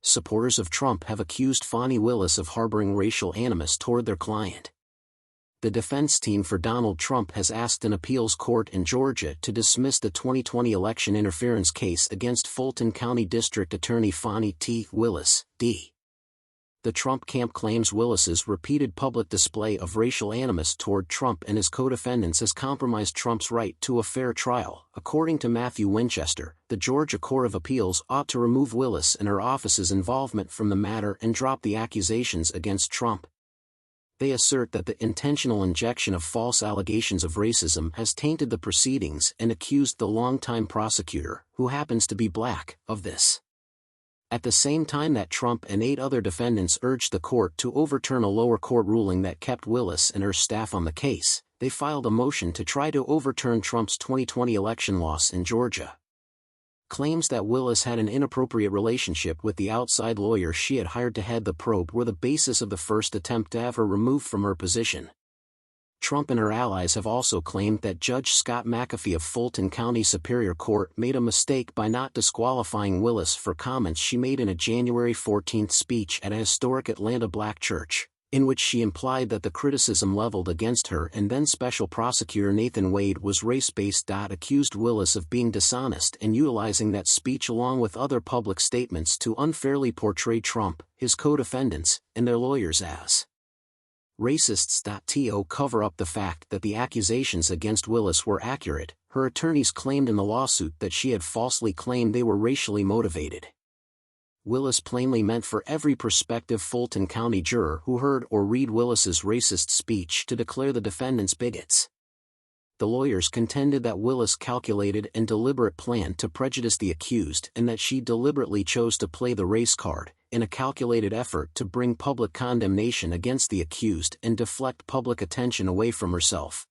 Supporters of Trump have accused Fani Willis of harboring racial animus toward their client. The defense team for Donald Trump has asked an appeals court in Georgia to dismiss the 2020 election interference case against Fulton County District Attorney Fani Willis, D. The Trump camp claims Willis's repeated public display of racial animus toward Trump and his co-defendants has compromised Trump's right to a fair trial. According to Matthew Winchester, the Georgia Court of Appeals ought to remove Willis and her office's involvement from the matter and drop the accusations against Trump. They assert that the intentional injection of false allegations of racism has tainted the proceedings and accused the longtime prosecutor, who happens to be black, of this. At the same time that Trump and 8 other defendants urged the court to overturn a lower court ruling that kept Willis and her staff on the case, they filed a motion to try to overturn Trump's 2020 election loss in Georgia. Claims that Willis had an inappropriate relationship with the outside lawyer she had hired to head the probe were the basis of the first attempt to have her removed from her position. Trump and her allies have also claimed that Judge Scott McAfee of Fulton County Superior Court made a mistake by not disqualifying Willis for comments she made in a January 14 speech at a historic Atlanta black church, in which she implied that the criticism leveled against her and then Special Prosecutor Nathan Wade was race-based. Accused Willis of being dishonest and utilizing that speech along with other public statements to unfairly portray Trump, his co-defendants, and their lawyers as racists. To cover up the fact that the accusations against Willis were accurate, her attorneys claimed in the lawsuit that she had falsely claimed they were racially motivated. Willis plainly meant for every prospective Fulton County juror who heard or read Willis's racist speech to declare the defendants bigots. The lawyers contended that Willis calculated and deliberate plan to prejudice the accused and that she deliberately chose to play the race card, in a calculated effort to bring public condemnation against the accused and deflect public attention away from herself.